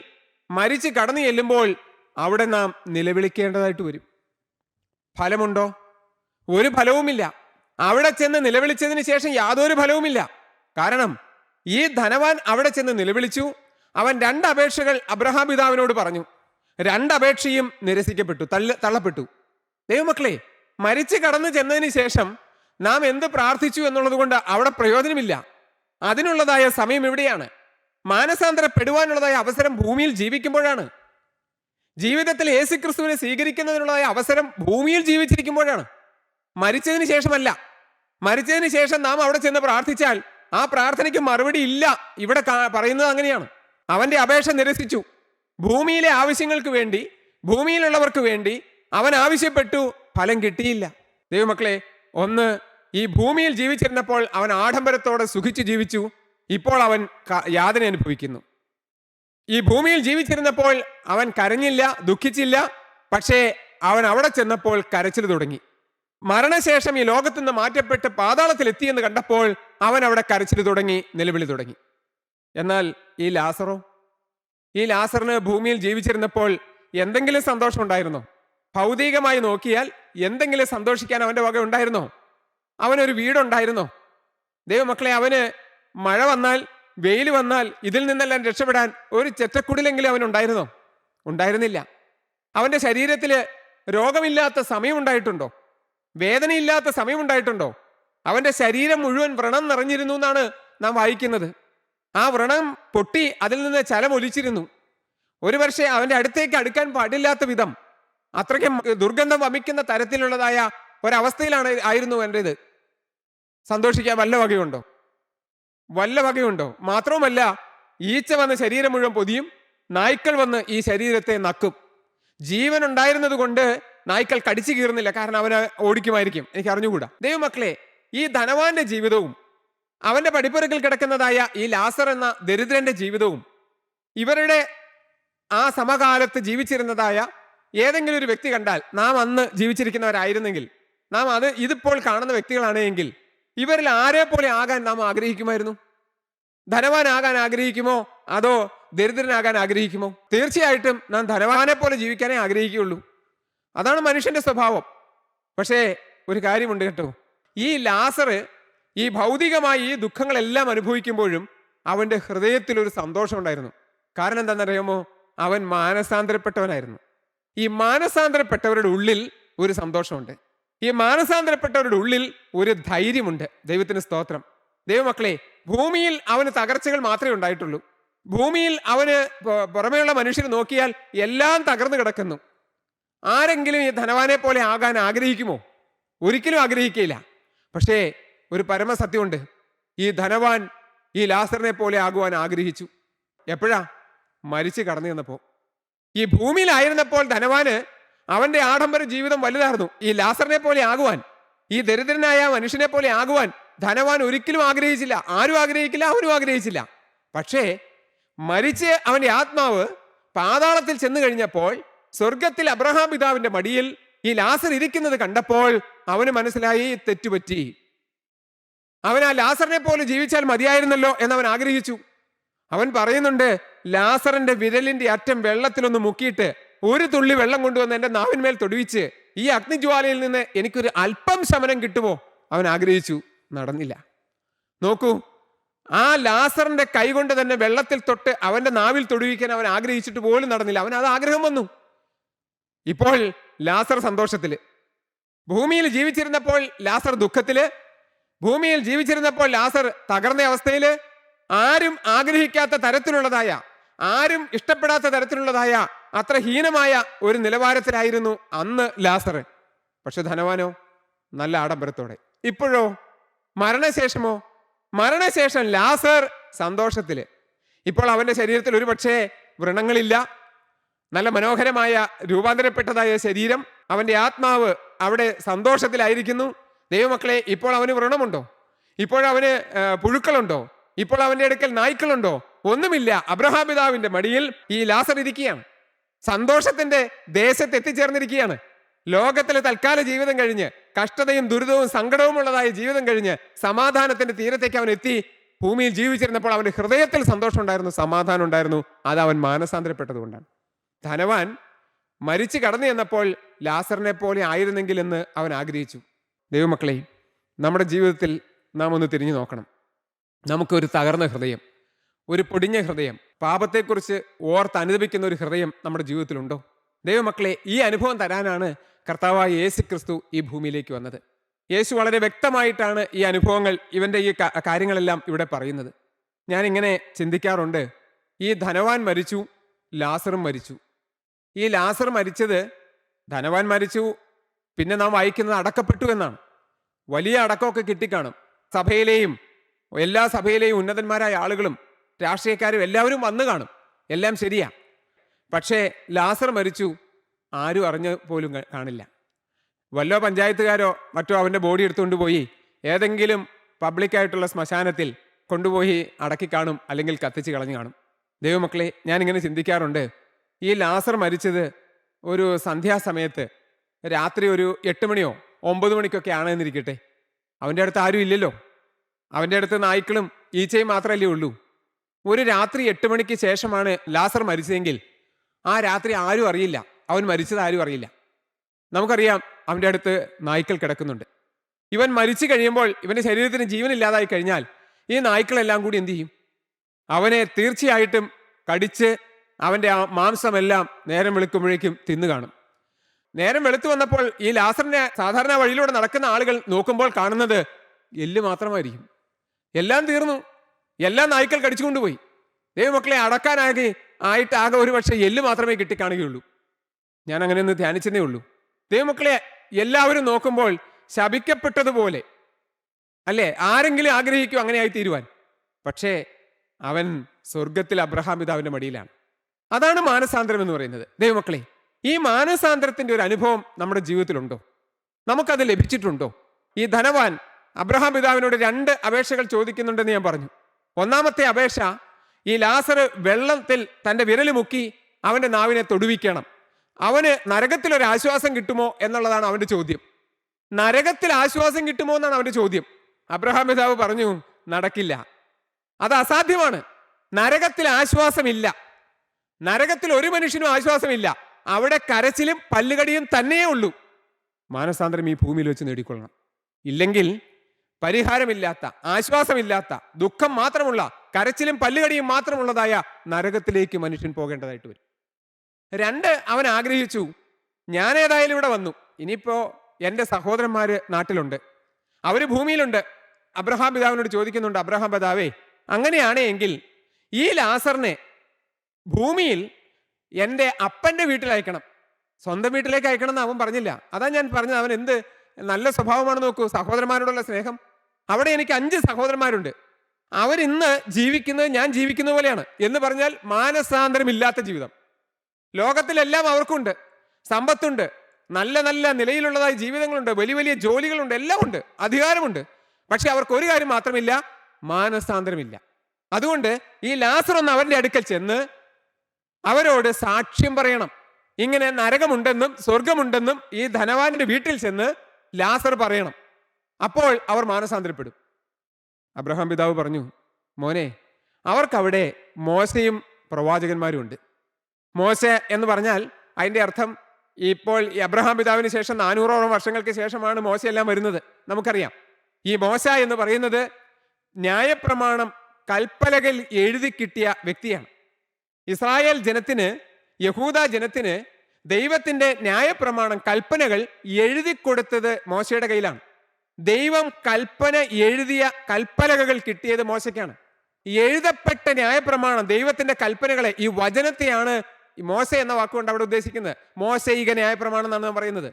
മരിച്ച് കടന്നു ചെല്ലുമ്പോൾ അവിടെ നാം നിലവിളിക്കേണ്ടതായിട്ട് വരും. ഫലമുണ്ടോ? ഒരു ഫലവുമില്ല. അവിടെ ചെന്ന് നിലവിളിച്ചതിന് ശേഷം യാതൊരു ഫലവുമില്ല. കാരണം ഈ ധനവാൻ അവിടെ ചെന്ന് നിലവിളിച്ചു. അവൻ 2 അപേക്ഷകൾ അബ്രഹാം പിതാവിനോട് പറഞ്ഞു. 2 അപേക്ഷയും നിരസിക്കപ്പെട്ടു, തള്ളപ്പെട്ടു. ദൈവമക്കളെ, മരിച്ചു കടന്നു ചെന്നതിന് ശേഷം നാം എന്ത് പ്രാർത്ഥിച്ചു എന്നുള്ളത് കൊണ്ട് അവിടെ പ്രയോജനമില്ല. അതിനുള്ളതായ സമയം എവിടെയാണ്? മാനസാന്തരപ്പെടുവാനുള്ളതായ അവസരം ഭൂമിയിൽ ജീവിക്കുമ്പോഴാണ്. ജീവിതത്തിൽ യേശുക്രിസ്തുവിനെ സ്വീകരിക്കുന്നതിനുള്ളതായ അവസരം ഭൂമിയിൽ ജീവിച്ചിരിക്കുമ്പോഴാണ്, മരിച്ചതിന് ശേഷമല്ല. മരിച്ചതിന് ശേഷം നാം അവിടെ ചെന്ന് പ്രാർത്ഥിച്ചാൽ ആ പ്രാർത്ഥനയ്ക്ക് മറുപടി ഇല്ല. ഇവിടെ പറയുന്നത് അങ്ങനെയാണ്. അവന്റെ അപേക്ഷ നിരസിച്ചു. ഭൂമിയിലെ ആവശ്യങ്ങൾക്ക് വേണ്ടി, ഭൂമിയിലുള്ളവർക്ക് വേണ്ടി അവൻ ആവശ്യപ്പെട്ടു, ഫലം കിട്ടിയില്ല. ദൈവമക്കളെ, ഒന്ന് ഈ ഭൂമിയിൽ ജീവിച്ചിരുന്നപ്പോൾ അവൻ ആഡംബരത്തോടെ സുഖിച്ചു ജീവിച്ചു. ഇപ്പോൾ അവൻ യാതന അനുഭവിക്കുന്നു. ഈ ഭൂമിയിൽ ജീവിച്ചിരുന്നപ്പോൾ അവൻ കരഞ്ഞില്ല, ദുഃഖിച്ചില്ല. പക്ഷേ അവൻ അവിടെ ചെന്നപ്പോൾ കരച്ചിൽ തുടങ്ങി. മരണശേഷം ഈ ലോകത്തു നിന്ന് മാറ്റപ്പെട്ട് പാതാളത്തിൽ എത്തിയെന്ന് കണ്ടപ്പോൾ അവൻ അവിടെ കരച്ചിൽ തുടങ്ങി, നിലവിളി തുടങ്ങി. എന്നാൽ ഈ ലാസറിന് ഭൂമിയിൽ ജീവിച്ചിരുന്നപ്പോൾ എന്തെങ്കിലും സന്തോഷം ഉണ്ടായിരുന്നോ? ഭൗതികമായി നോക്കിയാൽ എന്തെങ്കിലും സന്തോഷിക്കാൻ അവന്റെ വക ഉണ്ടായിരുന്നോ? അവനൊരു വീടുണ്ടായിരുന്നോ? ദൈവമക്കളെ, അവന് മഴ വന്നാൽ, വെയിൽ വന്നാൽ ഇതിൽ നിന്നെല്ലാം രക്ഷപ്പെടാൻ ഒരു ചെറ്റക്കുടിലെങ്കിലും അവനുണ്ടായിരുന്നോ? ഉണ്ടായിരുന്നില്ല. അവന്റെ ശരീരത്തിൽ രോഗമില്ലാത്ത സമയമുണ്ടായിട്ടുണ്ടോ? വേദനയില്ലാത്ത സമയമുണ്ടായിട്ടുണ്ടോ? അവന്റെ ശരീരം മുഴുവൻ വ്രണം നിറഞ്ഞിരുന്നു എന്നാണ് നാം വായിക്കുന്നത്. ആ വ്രണം പൊട്ടി അതിൽ നിന്ന് ചലമൊലിച്ചിരുന്നു. ഒരു പക്ഷേ അവന്റെ അടുത്തേക്ക് അടുക്കാൻ പാടില്ലാത്ത വിധം അത്രയ്ക്കും ദുർഗന്ധം വമിക്കുന്ന തരത്തിലുള്ളതായ ആയിരുന്നു എൻ്റേത്. സന്തോഷിക്കാൻ വല്ല വകയുണ്ടോ? മാത്രവുമല്ല, ഈച്ച വന്ന് ശരീരം മുഴുവൻ പൊതിയും, നായ്ക്കൾ വന്ന് ഈ ശരീരത്തെ നക്കും. ജീവൻ ഉണ്ടായിരുന്നത് കൊണ്ട് നായ്ക്കൾ കടിച്ചു കീറുന്നില്ല, കാരണം അവനെ ഓടിക്കുമായിരിക്കും, എനിക്ക് അറിഞ്ഞുകൂടാ. ദൈവമക്കളെ, ഈ ധനവാന്റെ ജീവിതവും അവന്റെ പടിപ്പുരക്കിൽ കിടക്കുന്നതായ ഈ ലാസർ എന്ന ദരിദ്രന്റെ ജീവിതവും ഇവരുടെ ആ സമകാലത്ത് ജീവിച്ചിരുന്നതായ ഏതെങ്കിലും ഒരു വ്യക്തി കണ്ടാൽ, നാം അന്ന് ജീവിച്ചിരിക്കുന്നവരായിരുന്നെങ്കിൽ, നാം ഇതിപ്പോൾ കാണുന്ന വ്യക്തികളാണെങ്കിൽ ഇവരിൽ ആരെ പോലെ ആകാൻ നാം ആഗ്രഹിക്കുമായിരുന്നു? ധനവാനാകാൻ ആഗ്രഹിക്കുമോ അതോ ദരിദ്രനാകാൻ ആഗ്രഹിക്കുമോ? തീർച്ചയായിട്ടും നാം ധനവാനെ പോലെ ജീവിക്കാനേ ആഗ്രഹിക്കുകയുള്ളൂ. അതാണ് മനുഷ്യന്റെ സ്വഭാവം. പക്ഷേ ഒരു കാര്യമുണ്ട് കേട്ടോ, ഈ ലാസർ ഈ ഭൗതികമായി ഈ ദുഃഖങ്ങളെല്ലാം അനുഭവിക്കുമ്പോഴും അവന്റെ ഹൃദയത്തിൽ ഒരു സന്തോഷം ഉണ്ടായിരുന്നു. കാരണം എന്താണെന്നറിയാമോ? അവൻ മാനസാന്തരപ്പെട്ടവനായിരുന്നു. ഈ മാനസാന്തരപ്പെട്ടവരുടെ ഉള്ളിൽ ഒരു സന്തോഷമുണ്ട്. ഈ മാനസാന്തരപ്പെട്ടവരുടെ ഉള്ളിൽ ഒരു ധൈര്യമുണ്ട്. ദൈവത്തിന് സ്തോത്രം. ദൈവമക്കളെ, ഭൂമിയിൽ അവന് തകർച്ചകൾ മാത്രമേ ഉണ്ടായിട്ടുള്ളൂ. ഭൂമിയിൽ അവന് പുറമേയുള്ള മനുഷ്യർ നോക്കിയാൽ എല്ലാം തകർന്നു കിടക്കുന്നു. ആരെങ്കിലും ഈ ധനവാനെ പോലെ ആകാൻ ആഗ്രഹിക്കുമോ? ഒരിക്കലും ആഗ്രഹിക്കുകയില്ല. പക്ഷേ ഒരു പരമസത്യമുണ്ട്, ഈ ധനവാൻ ഈ ലാസറിനെ പോലെ ആകുവാൻ ആഗ്രഹിച്ചു. എപ്പോഴാ? മരിച്ചു കടന്നു ചെന്നപ്പോ. ഈ ഭൂമിയിലായിരുന്നപ്പോൾ ധനവാന് അവന്റെ ആഡംബര ജീവിതം വലുതായിരുന്നു. ഈ ലാസറിനെ പോലെ ആകുവാൻ, ഈ ദരിദ്രനായ മനുഷ്യനെ പോലെ ആകുവാൻ ധനവാൻ ഒരിക്കലും ആഗ്രഹിച്ചില്ല. ആരും ആഗ്രഹിക്കില്ല, അവനും ആഗ്രഹിച്ചില്ല. പക്ഷേ മരിച്ച് അവന്റെ ആത്മാവ് പാതാളത്തിൽ ചെന്നു കഴിഞ്ഞപ്പോൾ സ്വർഗത്തിൽ അബ്രഹാം പിതാവിന്റെ മടിയിൽ ഈ ലാസർ ഇരിക്കുന്നത് കണ്ടപ്പോൾ അവന് മനസ്സിലായി തെറ്റുപറ്റി. അവൻ ആ ലാസറിനെ പോലെ ജീവിച്ചാൽ മതിയായിരുന്നല്ലോ എന്നവൻ ആഗ്രഹിച്ചു. അവൻ പറയുന്നുണ്ട്, ലാസറിന്റെ വിരലിന്റെ അറ്റം വെള്ളത്തിലൊന്ന് മുക്കിയിട്ട് ഒരു തുള്ളി വെള്ളം കൊണ്ടുവന്ന് എൻ്റെ നാവിന്മേൽ തൊടുവിച്ച് ഈ അഗ്നിജ്വാലയിൽ നിന്ന് എനിക്കൊരു അല്പം ശമനം കിട്ടുമോ? അവൻ ആഗ്രഹിച്ചു. നടന്നില്ല. നോക്കൂ, ആ ലാസറിന്റെ കൈ കൊണ്ട് തന്നെ വെള്ളത്തിൽ തൊട്ട് അവന്റെ നാവിൽ തൊടുവിക്കാൻ അവൻ ആഗ്രഹിച്ചിട്ട് പോലും നടന്നില്ല. അവൻ അത് ആഗ്രഹം വന്നു. ഇപ്പോൾ ലാസർ സന്തോഷത്തില്, ഭൂമിയിൽ ജീവിച്ചിരുന്നപ്പോൾ ലാസർ ദുഃഖത്തില്, ഭൂമിയിൽ ജീവിച്ചിരുന്നപ്പോൾ ലാസർ തകർന്ന അവസ്ഥയില്, ആരും ആഗ്രഹിക്കാത്ത തരത്തിലുള്ളതായ, ആരും ഇഷ്ടപ്പെടാത്ത തരത്തിലുള്ളതായ അത്ര ഹീനമായ ഒരു നിലവാരത്തിലായിരുന്നു അന്ന് ലാസർ. പക്ഷെ ധനവാനോ നല്ല ആഡംബരത്തോടെ. ഇപ്പോഴോ? മരണശേഷമോ? മരണശേഷം ലാസർ സന്തോഷത്തില്. ഇപ്പോൾ അവന്റെ ശരീരത്തിൽ ഒരു പക്ഷേ വ്രണങ്ങളില്ല, നല്ല മനോഹരമായ രൂപാന്തരപ്പെട്ടതായ ശരീരം. അവന്റെ ആത്മാവ് അവിടെ സന്തോഷത്തിലായിരിക്കുന്നു. ദൈവമക്കളെ, ഇപ്പോൾ അവന് വ്രണമുണ്ടോ? ഇപ്പോഴവന് പുഴുക്കളുണ്ടോ? ഇപ്പോൾ അവന്റെ അടുക്കൽ നായ്ക്കളുണ്ടോ? ഒന്നുമില്ല. അബ്രഹാം പിതാവിന്റെ മടിയിൽ ഈ ലാസർ ഇരിക്കുകയാണ്. സന്തോഷത്തിന്റെ ദേശത്ത് എത്തിച്ചേർന്നിരിക്കുകയാണ്. ലോകത്തിലെ തൽക്കാല ജീവിതം കഴിഞ്ഞ്, കഷ്ടതയും ദുരിതവും സങ്കടവും ഉള്ളതായ ജീവിതം കഴിഞ്ഞ് സമാധാനത്തിന്റെ തീരത്തേക്ക് അവൻ എത്തി. ഭൂമിയിൽ ജീവിച്ചിരുന്നപ്പോൾ അവന്റെ ഹൃദയത്തിൽ സന്തോഷം ഉണ്ടായിരുന്നു, സമാധാനം ഉണ്ടായിരുന്നു. അത് അവൻ മാനസാന്തരപ്പെട്ടത് കൊണ്ടാണ്. ധനവാൻ മരിച്ചു കടന്നു ചെന്നപ്പോൾ ലാസറിനെ പോലെ ആയിരുന്നെങ്കിൽ എന്ന് അവൻ ആഗ്രഹിച്ചു. ദൈവമക്കളെ, നമ്മുടെ ജീവിതത്തിൽ നാം ഒന്ന് തിരിഞ്ഞു നോക്കണം. നമുക്കൊരു തകർന്ന ഹൃദയം, ഒരു പൊടിഞ്ഞ ഹൃദയം, പാപത്തെക്കുറിച്ച് ഓർത്ത് അനുദപിക്കുന്ന ഒരു ഹൃദയം നമ്മുടെ ജീവിതത്തിലുണ്ടോ? ദൈവമക്കളെ, ഈ അനുഭവം തരാനാണ് കർത്താവായ യേശു ക്രിസ്തു ഈ ഭൂമിയിലേക്ക് വന്നത്. യേശു വളരെ വ്യക്തമായിട്ടാണ് ഈ അനുഭവങ്ങൾ, ഇവന്റെ ഈ കാര്യങ്ങളെല്ലാം ഇവിടെ പറയുന്നത്. ഞാനിങ്ങനെ ചിന്തിക്കാറുണ്ട്, ഈ ധനവാൻ മരിച്ചു, ലാസറും മരിച്ചു. ഈ ലാസർ മരിച്ചത്, ധനവാൻ മരിച്ചു, പിന്നെ നാം വായിക്കുന്നത് അടക്കപ്പെട്ടു എന്നാണ്. വലിയ അടക്കമൊക്കെ കിട്ടിക്കാണും. സഭയിലെയും എല്ലാ സഭയിലെയും ഉന്നതന്മാരായ ആളുകളും രാഷ്ട്രീയക്കാരും എല്ലാവരും വന്നു കാണും. എല്ലാം ശരിയാ. പക്ഷേ ലാസർ മരിച്ചു, ആരും അറിഞ്ഞ പോലും കാണില്ല. വല്ലോ പഞ്ചായത്തുകാരോ മറ്റോ അവൻ്റെ ബോഡി എടുത്തുകൊണ്ട് പോയി ഏതെങ്കിലും പബ്ലിക്കായിട്ടുള്ള ശ്മശാനത്തിൽ കൊണ്ടുപോയി അടക്കി കാണും, അല്ലെങ്കിൽ കത്തിച്ച് കളഞ്ഞു കാണും. ദൈവമക്കളെ, ഞാനിങ്ങനെ ചിന്തിക്കാറുണ്ട്, ഈ ലാസർ മരിച്ചത് ഒരു സന്ധ്യാസമയത്ത് രാത്രി ഒരു 8 മണിയോ 9 മണിക്കൊക്കെ ആണെന്നിരിക്കട്ടെ. അവൻ്റെ അടുത്ത് ആരും ഇല്ലല്ലോ. അവൻ്റെ അടുത്ത് നായ്ക്കളും ഈച്ചയും മാത്രമല്ലേ ഉള്ളൂ. ഒരു രാത്രി 8 മണിക്ക് ശേഷമാണ് ലാസർ മരിച്ചതെങ്കിൽ ആ രാത്രി ആരും അറിയില്ല, അവൻ മരിച്ചത് ആരും അറിയില്ല. നമുക്കറിയാം അവൻ്റെ അടുത്ത് നായ്ക്കൾ കിടക്കുന്നുണ്ട്. ഇവൻ മരിച്ചു കഴിയുമ്പോൾ, ഇവൻ്റെ ശരീരത്തിന് ജീവനില്ലാതായി കഴിഞ്ഞാൽ ഈ നായ്ക്കളെല്ലാം കൂടി എന്തു ചെയ്യും? അവനെ തീർച്ചയായിട്ടും കടിച്ച് അവൻ്റെ ആ മാംസമെല്ലാം നേരം വെളുക്കുമ്പോഴേക്കും തിന്നു കാണും. നേരം വെളുത്തു വന്നപ്പോൾ ഈ ലാസറിനെ സാധാരണ വഴിയിലൂടെ നടക്കുന്ന ആളുകൾ നോക്കുമ്പോൾ കാണുന്നത് എല്ല് മാത്രമായിരിക്കും. എല്ലാം തീർന്നു, എല്ലാം നായ്ക്കൾ കടിച്ചുകൊണ്ടുപോയി. ദൈവമക്കളെ, ആയിട്ട് ആകെ ഒരു പക്ഷേ എല്ല് മാത്രമേ കിട്ടിക്കാണുകയുള്ളൂ. ഞാൻ അങ്ങനെ ഒന്ന് ധ്യാനിച്ചതേ ഉള്ളൂ. ദൈവമക്കളെ, എല്ലാവരും നോക്കുമ്പോൾ ശപിക്കപ്പെട്ടതുപോലെ അല്ലേ? ആരെങ്കിലും ആഗ്രഹിക്കും അങ്ങനെയായി തീരുവാൻ. പക്ഷേ അവൻ സ്വർഗത്തിൽ അബ്രഹാം പിതാവിന്റെ മടിയിലാണ്. അതാണ് മാനസാന്തരം എന്ന് പറയുന്നത്. ദൈവമക്കളെ, ഈ മാനസാന്തരത്തിന്റെ ഒരു അനുഭവം നമ്മുടെ ജീവിതത്തിലുണ്ടോ? നമുക്കത് ലഭിച്ചിട്ടുണ്ടോ? ഈ ധനവാൻ അബ്രഹാം പിതാവിനോട് 2 അപേക്ഷകൾ ചോദിക്കുന്നുണ്ടെന്ന് ഞാൻ പറഞ്ഞു. ഒന്നാമത്തെ അപേക്ഷ, ഈ ലാസർ വെള്ളത്തിൽ തൻ്റെ വിരൽ മുക്കി അവൻ്റെ നാവിനെ തൊടുവിക്കണം. അവന് നരകത്തിൽ ഒരു ആശ്വാസം കിട്ടുമോ എന്നുള്ളതാണ് അവൻ്റെ ചോദ്യം. നരകത്തിൽ ആശ്വാസം കിട്ടുമോ എന്നാണ് അവൻ്റെ ചോദ്യം. അബ്രഹാം പിതാവ് പറഞ്ഞു, നടക്കില്ല, അത് അസാധ്യമാണ്. നരകത്തിൽ ആശ്വാസമില്ല. നരകത്തിൽ ഒരു മനുഷ്യനും ആശ്വാസമില്ല. അവിടെ കരച്ചിലും പല്ലുകടിയും തന്നെയേ ഉള്ളൂ. മാനസാന്തരം ഈ ഭൂമിയിൽ വെച്ച് നേടിക്കൊള്ളണം. ഇല്ലെങ്കിൽ പരിഹാരമില്ലാത്ത, ആശ്വാസമില്ലാത്ത, ദുഃഖം മാത്രമുള്ള, കരച്ചിലും പല്ലുകടിയും മാത്രമുള്ളതായ നരകത്തിലേക്ക് മനുഷ്യൻ പോകേണ്ടതായിട്ട് വരും. 2, അവൻ ആഗ്രഹിച്ചു, ഞാൻ ഏതായാലും ഇവിടെ വന്നു, ഇനിയിപ്പോ എൻ്റെ സഹോദരന്മാര് നാട്ടിലുണ്ട്, അവര് ഭൂമിയിലുണ്ട്. അബ്രഹാം പിതാവിനോട് ചോദിക്കുന്നുണ്ട്, അബ്രഹാം പിതാവേ, അങ്ങനെയാണ് എങ്കിൽ ഈ ലാസറിനെ ഭൂമിയിൽ എൻ്റെ അപ്പൻ്റെ വീട്ടിൽ അയക്കണം. സ്വന്തം വീട്ടിലേക്ക് അയക്കണം എന്ന് അവൻ പറഞ്ഞില്ല. അതാ ഞാൻ പറഞ്ഞത്, അവൻ എന്ത് നല്ല സ്വഭാവമാണ് നോക്കൂ, സഹോദരന്മാരോടുള്ള സ്നേഹം. അവിടെ എനിക്ക് 5 സഹോദരന്മാരുണ്ട്, അവരിന്ന് ജീവിക്കുന്നത് ഞാൻ ജീവിക്കുന്ന പോലെയാണ് എന്ന് പറഞ്ഞാൽ മാനസാന്തരമില്ലാത്ത ജീവിതം. ലോകത്തിലെല്ലാം അവർക്കുണ്ട്, സമ്പത്തുണ്ട്, നല്ല നല്ല നിലയിലുള്ളതായ ജീവിതങ്ങളുണ്ട്, വലിയ വലിയ ജോലികളുണ്ട്, എല്ലാം ഉണ്ട്, അധികാരമുണ്ട്. പക്ഷെ അവർക്ക് ഒരു കാര്യം മാത്രമില്ല, മാനസാന്തരമില്ല. അതുകൊണ്ട് ഈ ലാസർ ഒന്ന് അവരുടെ അടുക്കൽ ചെന്ന് അവരോട് സാക്ഷ്യം പറയണം. ഇങ്ങനെ നരകമുണ്ടെന്നും സ്വർഗമുണ്ടെന്നും ഈ ധനവാന്റെ വീട്ടിൽ ചെന്ന് ലാസർ പറയണം. അപ്പോൾ അവർ മാനസാന്തരപ്പെടും. അബ്രഹാം പിതാവ് പറഞ്ഞു, മോനെ, അവർക്കവിടെ മോശയും പ്രവാചകന്മാരും ഉണ്ട്. മോശ എന്ന് പറഞ്ഞാൽ അതിൻ്റെ അർത്ഥം, ഇപ്പോൾ ഈ അബ്രഹാം പിതാവിന് ശേഷം 400ഓളം വർഷങ്ങൾക്ക് ശേഷമാണ് മോശയെല്ലാം വരുന്നത്, നമുക്കറിയാം. ഈ മോശ എന്ന് പറയുന്നത് ന്യായപ്രമാണം കൽപ്പലകൾ എഴുതി കിട്ടിയ വ്യക്തിയാണ്. ഇസ്രായേൽ ജനത്തിന്, യഹൂദ ജനത്തിന് ദൈവത്തിന്റെ ന്യായപ്രമാണം, കൽപ്പനകൾ എഴുതി കൊടുത്തത് മോശയുടെ കയ്യിലാണ്. ദൈവം കൽപ്പന എഴുതിയ കൽപ്പലകകൾ കിട്ടിയത് മോശയ്ക്കാണ്. എഴുതപ്പെട്ട ന്യായപ്രമാണം, ദൈവത്തിന്റെ കൽപ്പനകളെ, ഈ വചനത്തെയാണ് ഈ മോശ എന്ന വാക്കുകൊണ്ട് അവിടെ ഉദ്ദേശിക്കുന്നത്. മോശയിക ന്യായപ്രമാണം എന്നാണ് പറയുന്നത്.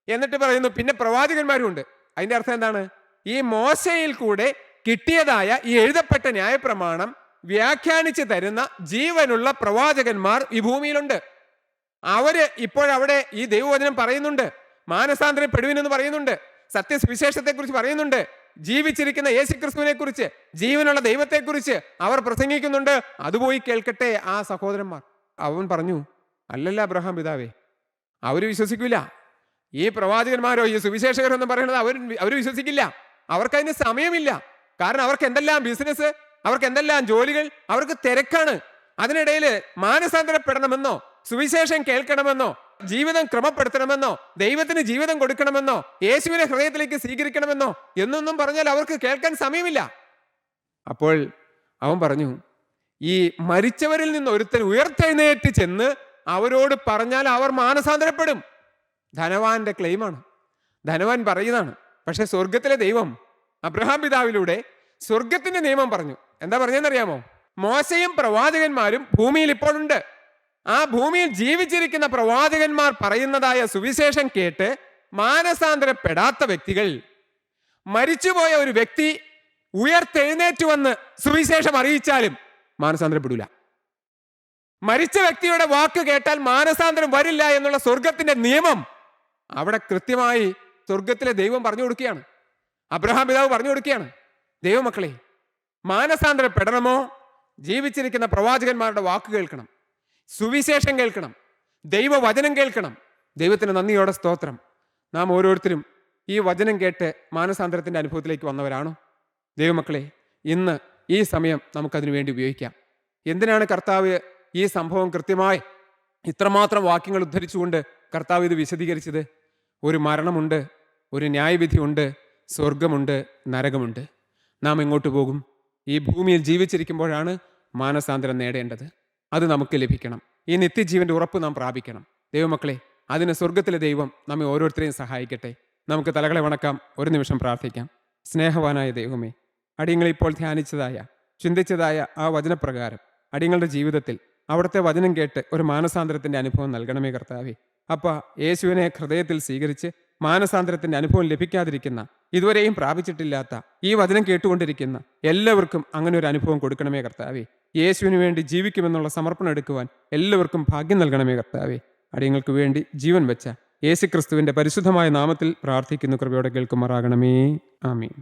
എന്നിട്ട് പറയുന്നു, പിന്നെ പ്രവാചകന്മാരും ഉണ്ട്. അതിന്റെ അർത്ഥം എന്താണ്? ഈ മോശയിൽ കൂടെ കിട്ടിയതായ ഈ എഴുതപ്പെട്ട ന്യായപ്രമാണം വ്യാഖ്യാനിച്ച് തരുന്ന ജീവനുള്ള പ്രവാചകന്മാർ ഈ ഭൂമിയിലുണ്ട്. അവര് ഇപ്പോഴവിടെ ഈ ദൈവവചനം പറയുന്നുണ്ട്, മാനസാന്തരപ്പെടുവിനെന്ന് പറയുന്നുണ്ട്, സത്യസുവിശേഷത്തെക്കുറിച്ച് പറയുന്നുണ്ട്, ജീവിച്ചിരിക്കുന്ന യേശുക്രിസ്തുവിനെ കുറിച്ച്, ജീവനുള്ള ദൈവത്തെക്കുറിച്ച് അവർ പ്രസംഗിക്കുന്നുണ്ട്. അത് പോയി കേൾക്കട്ടെ ആ സഹോദരന്മാർ. അവൻ പറഞ്ഞു, അല്ലല്ല അബ്രഹാം പിതാവേ, അവര് വിശ്വസിക്കില്ല. ഈ പ്രവാചകന്മാരോ ഈ സുവിശേഷകരോ എന്ന് പറയുന്നത് അവർ വിശ്വസിക്കില്ല. അവർക്കതിന് സമയമില്ല. കാരണം അവർക്ക് എന്തെല്ലാം ബിസിനസ്, അവർക്ക് എന്തെല്ലാം ജോലികൾ, അവർക്ക് തിരക്കാണ്. അതിനിടയിൽ മാനസാന്തരപ്പെടണമെന്നോ, സുവിശേഷം കേൾക്കണമെന്നോ, ജീവിതം ക്രമപ്പെടുത്തണമെന്നോ, ദൈവത്തിന് ജീവിതം കൊടുക്കണമെന്നോ, യേശുവിനെ ഹൃദയത്തിലേക്ക് സ്വീകരിക്കണമെന്നോ എന്നൊന്നും പറഞ്ഞാൽ അവർക്ക് കേൾക്കാൻ സമയമില്ല. അപ്പോൾ അവൻ പറഞ്ഞു, ഈ മരിച്ചവരിൽ നിന്ന് ഒരുത്തൻ ഉയർത്തെഴുന്നേറ്റ് ചെന്ന് അവരോട് പറഞ്ഞാൽ അവർ മാനസാന്തരപ്പെടും. ധനവാന്റെ ക്ലെയിമാണ്, ധനവാൻ പറയുന്നതാണ്. പക്ഷെ സ്വർഗത്തിലെ ദൈവം അബ്രഹാം പിതാവിലൂടെ സ്വർഗത്തിന്റെ നിയമം പറഞ്ഞു. എന്താ പറഞ്ഞെന്നറിയാമോ? മോശയും പ്രവാചകന്മാരും ഭൂമിയിൽ ഇപ്പോഴുണ്ട്. ആ ഭൂമിയിൽ ജീവിച്ചിരിക്കുന്ന പ്രവാചകന്മാർ പറയുന്നതായ സുവിശേഷം കേട്ട് മാനസാന്തരപ്പെടാത്ത വ്യക്തികൾ, മരിച്ചുപോയ ഒരു വ്യക്തി ഉയർത്തെഴുന്നേറ്റ് വന്ന് സുവിശേഷം അറിയിച്ചാലും മാനസാന്തരപ്പെടില്ല. മരിച്ച വ്യക്തിയുടെ വാക്ക് കേട്ടാൽ മാനസാന്തരം വരില്ല എന്നുള്ള സ്വർഗത്തിന്റെ നിയമം അവിടെ കൃത്യമായി സ്വർഗത്തിലെ ദൈവം പറഞ്ഞു കൊടുക്കുകയാണ്. അബ്രഹാം പിതാവ് പറഞ്ഞു കൊടുക്കുകയാണ്, ദൈവമക്കളെ, മാനസാന്തരപ്പെടണമോ ജീവിച്ചിരിക്കുന്ന പ്രവാചകന്മാരുടെ വാക്ക് കേൾക്കണം, സുവിശേഷം കേൾക്കണം, ദൈവവചനം കേൾക്കണം. ദൈവത്തിന് നന്ദിയോടെ സ്തോത്രം. നാം ഓരോരുത്തരും ഈ വചനം കേട്ട് മാനസാന്തരത്തിൻ്റെ അനുഭവത്തിലേക്ക് വന്നവരാണോ? ദൈവമക്കളെ, ഇന്ന് ഈ സമയം നമുക്കതിനു വേണ്ടി ഉപയോഗിക്കാം. എന്തിനാണ് കർത്താവ് ഈ സംഭവം കൃത്യമായി ഇത്രമാത്രം വാക്യങ്ങൾ ഉദ്ധരിച്ചുകൊണ്ട് കർത്താവ് ഇത് വിശദീകരിച്ചത്? ഒരു മരണമുണ്ട്, ഒരു ന്യായവിധിയുണ്ട്, സ്വർഗമുണ്ട്, നരകമുണ്ട്. നാം എങ്ങോട്ട് പോകും? ഈ ഭൂമിയിൽ ജീവിച്ചിരിക്കുമ്പോഴാണ് മാനസാന്തരം നേടേണ്ടത്. അത് നമുക്ക് ലഭിക്കണം. ഈ നിത്യജീവൻ്റെ ഉറപ്പ് നാം പ്രാപിക്കണം. ദൈവമക്കളെ, അതിന് സ്വർഗത്തിലെ ദൈവം നമ്മെ ഓരോരുത്തരെയും സഹായിക്കട്ടെ. നമുക്ക് തലകളെ വണക്കാം, ഒരു നിമിഷം പ്രാർത്ഥിക്കാം. സ്നേഹവാനായ ദൈവമേ, അടിയങ്ങൾ ഇപ്പോൾ ധ്യാനിച്ചതായ, ചിന്തിച്ചതായ ആ വചനപ്രകാരം അടിയങ്ങളുടെ ജീവിതത്തിൽ അവിടുത്തെ വചനം കേട്ട് ഒരു മാനസാന്തരത്തിൻ്റെ അനുഭവം നൽകണമേ കർത്താവേ. അപ്പ യേശുവിനെ ഹൃദയത്തിൽ സ്വീകരിച്ച് മാനസാന്തരത്തിൻ്റെ അനുഭവം ലഭിക്കാതിരിക്കുന്ന, ഇതുവരെയും പ്രാപിച്ചിട്ടില്ലാത്ത, ഈ വചനം കേട്ടുകൊണ്ടിരിക്കുന്ന എല്ലാവർക്കും അങ്ങനെ ഒരു അനുഭവം കൊടുക്കണമേ കർത്താവേ. യേശുവിന് വേണ്ടി ജീവിക്കുമെന്നുള്ള സമർപ്പണം എടുക്കുവാൻ എല്ലാവർക്കും ഭാഗ്യം നൽകണമേ കർത്താവേ. അടിയങ്ങൾക്ക് വേണ്ടി ജീവൻ വെച്ച യേശുക്രിസ്തുവിൻ്റെ പരിശുദ്ധമായ നാമത്തിൽ പ്രാർത്ഥിക്കുന്നു. കൃപയോടെ കേൾക്കുമാറാകണമേ. ആമീൻ.